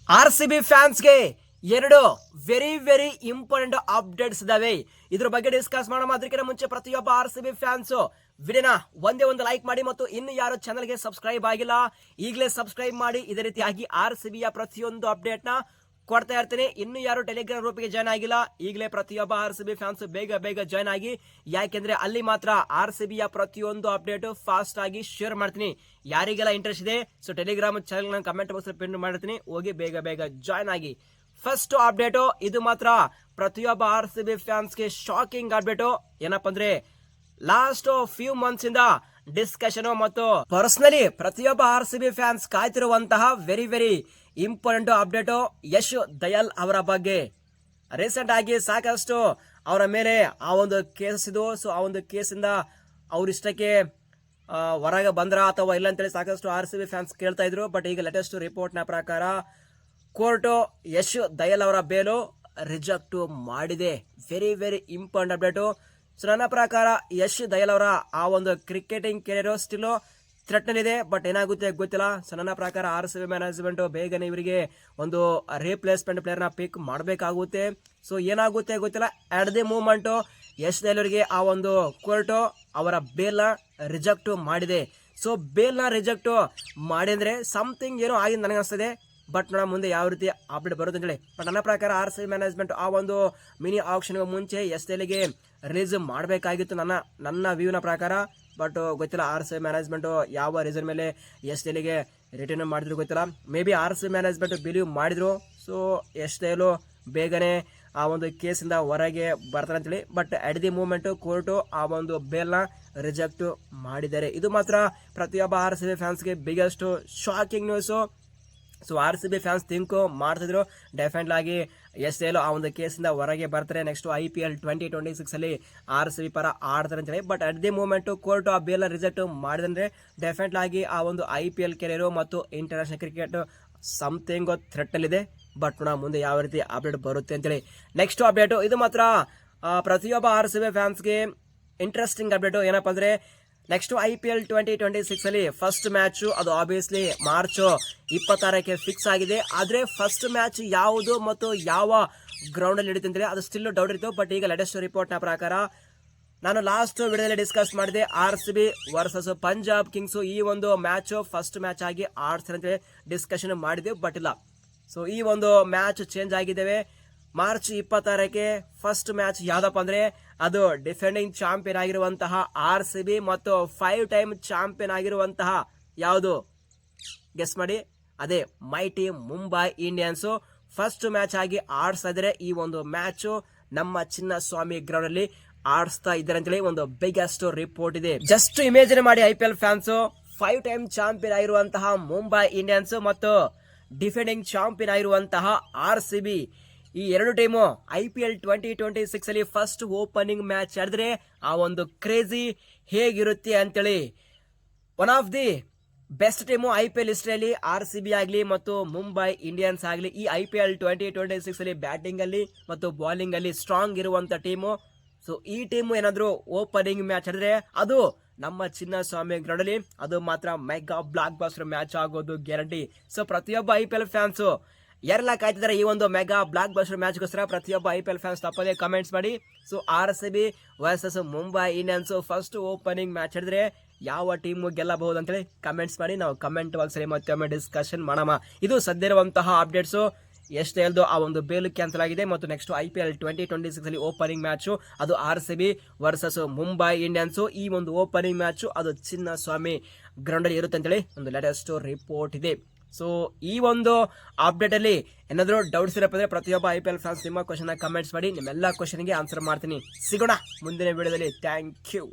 RCB ಫ್ಯಾನ್ಸ್ಗೆ ಎರಡು very important updates ಇದಾವೆ. ಇದ್ರ ಬಗ್ಗೆ ಡಿಸ್ಕಸ್ ಮಾಡೋಣ. ಅದಕ್ಕಿಂತ ಮುಂಚೆ ಪ್ರತಿಯೊಬ್ಬ RCB ಫ್ಯಾನ್ಸ್ ವಿಡಿಯೋನ ಒಂದೇ ಒಂದು ಲೈಕ್ ಮಾಡಿ ಮತ್ತು ಇನ್ನು ಯಾರು ಚಾನಲ್ಗೆ ಸಬ್ಸ್ಕ್ರೈಬ್ ಆಗಿಲ್ಲ ಈಗಲೇ ಸಬ್ಸ್ಕ್ರೈಬ್ ಮಾಡಿ. ಇದೇ ರೀತಿಯಾಗಿ RCBಯ ಪ್ರತಿಯೊಂದು ಅಪ್ಡೇಟ್ ನ ಕೊಡ್ತಾ ಇರ್ತೀನಿ. ಇನ್ನು ಯಾರು ಟೆಲಿಗ್ರಾಮ್ ಗ್ರೂಪ್ಗೆ ಜಾಯ್ನ್ ಆಗಿಲ್ಲ ಈಗಲೇ ಪ್ರತಿಯೊಬ್ಬ RCB ಫ್ಯಾನ್ಸ್ ಬೇಗ ಜಾಯ್ನ್ ಆಗಿ. ಯಾಕೆಂದ್ರೆ ಅಲ್ಲಿ ಮಾತ್ರ RCBಯ ಪ್ರತಿಯೊಂದು ಅಪ್ಡೇಟ್ ಫಾಸ್ಟ್ ಆಗಿ ಶೇರ್ ಮಾಡ್ತೀನಿ. ಯಾರಿಗೆಲ್ಲ ಇಂಟ್ರೆಸ್ಟ್ ಇದೆ ಸೊ ಟೆಲಿಗ್ರಾಮ್ ಚಾನಲ್ ನಾನು ಕಮೆಂಟ್ ಬಾಕ್ಸ್ ಪಿನ್ ಮಾಡಿರ್ತೀನಿ, ಹೋಗಿ ಬೇಗ ಜಾಯ್ನ್ ಆಗಿ. ಫಸ್ಟ್ ಅಪ್ಡೇಟ್ ಇದು ಮಾತ್ರ ಪ್ರತಿಯೊಬ್ಬ RCB ಫ್ಯಾನ್ಸ್ಗೆ ಶಾಕಿಂಗ್ ಅಪ್ಡೇಟ್. ಏನಪ್ಪಾ ಅಂದ್ರೆ ಲಾಸ್ಟ್ ಫ್ಯೂ ಮಂತ್ಸ್ ಇಂದ ಡಿಸ್ಕಷನ್ ಮತ್ತು ಪರ್ಸನಲಿ ಪ್ರತಿಯೊಬ್ಬ RCB ಫ್ಯಾನ್ಸ್ ಕಾಯ್ತಿರುವಂತಹ very important update Yash Dayal ಅವರ ಬಗ್ಗೆ. ರೀಸೆಂಟ್ ಆಗಿ ಸಾಕಷ್ಟು ಅವರ ಮೇಲೆ ಆ ಒಂದು ಕೇಸ್ ಇದು. ಸೊ ಆ ಒಂದು ಕೇಸಿಂದ ಅವ್ರಿಷ್ಟಕ್ಕೆ ಹೊರಗೆ ಬಂದ್ರ ಅಥವಾ ಇಲ್ಲ ಅಂತೇಳಿ ಸಾಕಷ್ಟು RCB ಫ್ಯಾನ್ಸ್ ಕೇಳ್ತಾ ಇದ್ರು. ಬಟ್ ಈಗ ಲೇಟೆಸ್ಟ್ ರಿಪೋರ್ಟ್ ನ ಪ್ರಕಾರ ಕೋರ್ಟ್ ಯಶ್ ದಯಾಲ್ ಅವರ ಬೇಲು ರಿಜೆಕ್ಟ್ ಮಾಡಿದೆ. Very important update. ಸೊ ನನ್ನ ಪ್ರಕಾರ ಯಶ್ ದಯಾಲ್ ಅವರ ಆ ಒಂದು ಕ್ರಿಕೆಟಿಂಗ್ ಕೆರಿಯರ್ ಸ್ಟಿಲ್ ಥ್ರೆಟ್ನಲ್ಲಿದೆ. ಬಟ್ ಏನಾಗುತ್ತೆ ಗೊತ್ತಿಲ್ಲ. ಸೊ ನನ್ನ ಪ್ರಕಾರ RCB ಮ್ಯಾನೇಜ್ಮೆಂಟ್ ಬೇಗನೆ ಇವರಿಗೆ ಒಂದು ರೀಪ್ಲೇಸ್ಮೆಂಟ್ ಪ್ಲೇಯರ್ ನ ಪಿಕ್ ಮಾಡಬೇಕಾಗುತ್ತೆ. ಸೊ ಏನಾಗುತ್ತೆ ಗೊತ್ತಿಲ್ಲ. At the moment Yash Dayal ಅವರಿಗೆ ಆ ಒಂದು ಕೋರ್ಟ್ ಅವರ ಬೇಲ್ ರಿಜೆಕ್ಟ್ ಮಾಡಿದೆ. ಸೊ ಬೇಲ್ ನ ರಿಜೆಕ್ಟ್ ಮಾಡಿದ್ರೆ ಸಮಥಿಂಗ್ ಏನೋ ಆಗಿದೆ ನನಗೆ ಅನಿಸ್ತದೆ. ಬಟ್ ನೋಡ ಮುಂದೆ ಯಾವ ರೀತಿ ಅಪ್ಡೇಟ್ ಬರುತ್ತೆ ಅಂತೇಳಿ. ಬಟ್ ನನ್ನ ಪ್ರಕಾರ RCB ಮ್ಯಾನೇಜ್ಮೆಂಟ್ ಆ ಒಂದು ಮಿನಿ ಆಕ್ಷನ್ ಮುಂಚೆ ಯಶ್ ದಯಾಲ್ಗೆ ರಿಲೀಸ್ ಮಾಡಬೇಕಾಗಿತ್ತು ನನ್ನ ವ್ಯೂನ ಪ್ರಕಾರ. ಬಟ್ ಗೊತ್ತಿಲ್ಲ RCB ಮ್ಯಾನೇಜ್ಮೆಂಟ್ ಯಾವ ರೀಸನ್ ಮೇಲೆ ಯಶ್ ದಯಾಲ್ಗೆ ರಿಟರ್ನ್ ಮಾಡಿದ್ರು ಗೊತ್ತಿಲ್ಲ. Maybe RCB management believe ಮಾಡಿದ್ರು. ಸೊ ಯಶ್ ದಯಾಲ್ ಬೇಗನೆ ಆ ಒಂದು ಕೇಸಿಂದ ಹೊರಗೆ ಬರ್ತಾರೆ ಅಂತೇಳಿ. But at the moment court ಆ ಒಂದು ಬೇಲ್ನ ರಿಜೆಕ್ಟ್ ಮಾಡಿದ್ದಾರೆ. ಇದು ಮಾತ್ರ ಪ್ರತಿಯೊಬ್ಬ RCB ಫ್ಯಾನ್ಸ್ಗೆ biggest shocking news. So RCB fans think ಮಾಡ್ತಿದ್ರು ಡೆಫಿನೆಟ್ಲಿ ಆಗಿ ಯಶ್ ದಯಾಲ್ ಆ ಒಂದು ಕೇಸಿಂದ ಹೊರಗೆ ಬರ್ತಾರೆ. ನೆಕ್ಸ್ಟ್ IPL 2026 ಅಲ್ಲಿ RCB ಪರ ಆಡ್ತಾರೆ ಅಂತೇಳಿ. But at the moment court ಆ ಬೇಲ್ ರಿಜೆಕ್ಟ್ ಮಾಡಿದ್ರೆ ಡೆಫಿನೆಟ್ಲಿ ಆಗಿ ಆ ಒಂದು IPL ಕೆರಿಯರ್ ಮತ್ತು ಇಂಟರ್ನ್ಯಾಷನಲ್ ಕ್ರಿಕೆಟ್ ಸಮಥಿಂಗ್ ಥ್ರೆಟ್ ಅಲ್ಲಿದೆ. ಬಟ್ ಮುಂದೆ ಯಾವ ರೀತಿ ಅಪ್ಡೇಟ್ ಬರುತ್ತೆ ಅಂತೇಳಿ. ನೆಕ್ಸ್ಟ್ ಅಪ್ಡೇಟ್ ಇದು ಮಾತ್ರ ಪ್ರತಿಯೊಬ್ಬ RCB ಫ್ಯಾನ್ಸ್ಗೆ ಇಂಟ್ರೆಸ್ಟಿಂಗ್ ಅಪ್ಡೇಟ್. ಏನಪ್ಪಾ ಅಂದ್ರೆ ನೆಕ್ಸ್ಟ್ IPL 2026 ಅಲ್ಲಿ ಫಸ್ಟ್ ಮ್ಯಾಚ್ ಅದು ಆಬ್ವಿಯಸ್ಲಿ ಮಾರ್ಚ್ 26ಕ್ಕೆ ಫಿಕ್ಸ್ ಆಗಿದೆ. ಆದ್ರೆ ಫಸ್ಟ್ ಮ್ಯಾಚ್ ಯಾವುದು ಮತ್ತು ಯಾವ ಗ್ರೌಂಡ್ ಅಲ್ಲಿ ನಡೀತಂದ್ರೆ ಅದು ಸ್ಟಿಲ್ ಡೌಟ್ ಇತ್ತು. ಬಟ್ ಈಗ ಲೇಟೆಸ್ಟ್ ರಿಪೋರ್ಟ್ ನ ಪ್ರಕಾರ ನಾನು ಲಾಸ್ಟ್ ವಿಡಿಯೋದಲ್ಲಿ ಡಿಸ್ಕಸ್ ಮಾಡಿದೆ RCB ವರ್ಸಸ್ ಪಂಜಾಬ್ ಕಿಂಗ್ಸ್ ಈ ಒಂದು ಮ್ಯಾಚ್ ಫಸ್ಟ್ ಮ್ಯಾಚ್ ಆಗಿ ಆಡ್ತಾರೆ ಅಂತ ಡಿಸ್ಕಷನ್ ಮಾಡಿದೆವು. ಬಟ್ ಇಲ್ಲ. ಸೊ ಈ ಒಂದು ಮ್ಯಾಚ್ ಚೇಂಜ್ ಆಗಿದ್ದೇವೆ. ಮಾರ್ಚ್ 26ಕ್ಕೆ ಫಸ್ಟ್ ಮ್ಯಾಚ್ ಯಾವ್ದಪ್ಪ ಅಂದ್ರೆ ಅದು ಡಿಫೆಂಡಿಂಗ್ ಚಾಂಪಿಯನ್ ಆಗಿರುವಂತಹ RCB ಮತ್ತು 5 ಟೈಮ್ ಚಾಂಪಿಯನ್ ಆಗಿರುವಂತಹ ಯಾವುದು ಗೆಸ್ ಮಾಡಿ, ಅದೇ mighty Mumbai Indians first match ಆಗಿ ಆಡಿಸ್ತಾ ಇದ್ದಾರೆ. ಈ ಒಂದು ಮ್ಯಾಚ್ ನಮ್ಮ ಚಿನ್ನಸ್ವಾಮಿ ಗ್ರೌಂಡ್ ಅಲ್ಲಿ ಆಡಿಸ್ತಾ ಇದ್ದಾರೆ ಅಂತೇಳಿ ಒಂದು ಬಿಗ್ಗೆಸ್ಟ್ ರಿಪೋರ್ಟ್ ಇದೆ. ಜಸ್ಟ್ ಇಮೇಜಿನ್ ಮಾಡಿ IPL ಫ್ಯಾನ್ಸ್ 5 ಟೈಮ್ ಚಾಂಪಿಯನ್ ಆಗಿರುವಂತಹ ಮುಂಬೈ ಇಂಡಿಯನ್ಸ್ ಮತ್ತು ಡಿಫೆಂಡಿಂಗ್ ಚಾಂಪಿಯನ್ ಆಗಿರುವಂತಹ RCB ಈ ಎರಡು ಟೀಮು IPL 2026 ಅಲ್ಲಿ ಫಸ್ಟ್ ಓಪನಿಂಗ್ ಮ್ಯಾಚ್ ಆಡಿದ್ರೆ ಆ ಒಂದು ಕ್ರೇಜಿ ಹೇಗಿರುತ್ತೆ ಅಂತೇಳಿ. One of the best team IPL ಹಿಸ್ಟ್ರಿಯಲ್ಲಿ RCB ಆಗಲಿ ಮತ್ತು ಮುಂಬೈ ಇಂಡಿಯನ್ಸ್ ಆಗಲಿ ಈ IPL 2026 ಅಲ್ಲಿ ಬ್ಯಾಟಿಂಗ್ ಅಲ್ಲಿ ಮತ್ತು ಬೌಲಿಂಗ್ ಅಲ್ಲಿ ಸ್ಟ್ರಾಂಗ್ ಇರುವಂತ ಟೀಮು. ಸೊ ಈ ಟೀಮು ಏನಾದ್ರು ಓಪನಿಂಗ್ ಮ್ಯಾಚ್ ಆಡಿದ್ರೆ ಅದು ನಮ್ಮ ಚಿನ್ನಸ್ವಾಮಿ ಗ್ರೌಂಡ್ ಅಲ್ಲಿ ಅದು ಮಾತ್ರ ಮೆಗಾ ಬ್ಲಾಕ್ ಬಸ್ಟರ್ ಮ್ಯಾಚ್ ಆಗೋದು ಗ್ಯಾರಂಟಿ. ಸೊ ಪ್ರತಿಯೊಬ್ಬ IPL ಫ್ಯಾನ್ಸ್ ಯಾರೆಲ್ಲ ಕಾಯ್ತಿದ್ದಾರೆ ಈ ಒಂದು ಮೆಗಾ ಬ್ಲಾಕ್ ಬಸ್ಟರ್ ಮ್ಯಾಚ್ಗೋಸ್ಕರ ಪ್ರತಿಯೊಬ್ಬ IPL ಫ್ಯಾನ್ಸ್ ತಪ್ಪದೇ ಕಮೆಂಟ್ಸ್ ಮಾಡಿ. So RCB versus Mumbai Indians first opening match ಹಿಡಿದ್ರೆ ಯಾವ ಟೀಮ್ ಗೆಲ್ಲಬಹುದು ಅಂತೇಳಿ ಕಮೆಂಟ್ಸ್ ಮಾಡಿ. ನಾವು ಕಮೆಂಟ್ ಬಾಕ್ಸ್ ಅಲ್ಲಿ ಮತ್ತೆ ಡಿಸ್ಕಷನ್ ಮಾಡೋಣ. ಇದು ಸದ್ಯ ಇರುವಂತಹ ಅಪ್ಡೇಟ್ಸ್. ಎಷ್ಟು ಹೇಳ್ದು ಆ ಒಂದು ಬೇಲ್ ಕ್ಯಾನ್ಸಲ್ ಆಗಿದೆ ಮತ್ತು ನೆಕ್ಸ್ಟ್ IPL 2026 ಅಲ್ಲಿ ಓಪನಿಂಗ್ ಮ್ಯಾಚ್ ಅದು RCB ವರ್ಸಸ್ ಮುಂಬೈ ಇಂಡಿಯನ್ಸ್ ಈ ಒಂದು ಓಪನಿಂಗ್ ಮ್ಯಾಚ್ ಅದು ಚಿನ್ನಸ್ವಾಮಿ ಗ್ರೌಂಡ್ ಅಲ್ಲಿ ಇರುತ್ತೆ ಅಂತೇಳಿ ಒಂದು ಲೇಟೆಸ್ಟ್ ರಿಪೋರ್ಟ್ ಇದೆ. ಸೊ ಈ ಒಂದು ಅಪ್ಡೇಟ್ ಅಲ್ಲಿ ಏನಾದರೂ ಡೌಟ್ಸ್ ಇರಪ್ಪ ಅಂದ್ರೆ ಪ್ರತಿಯೊಬ್ಬ IPL ಫ್ಯಾನ್ಸ್ ನಿಮ್ಮ ಕ್ವಶನ್ ಕಮೆಂಟ್ಸ್ ಮಾಡಿ. ನಿಮ್ಮೆಲ್ಲ ಕ್ವಶನ್ಗೆ ಆನ್ಸರ್ ಮಾಡ್ತೀನಿ. ಸಿಗೋಣ ಮುಂದಿನ ವಿಡಿಯೋದಲ್ಲಿ. Thank you.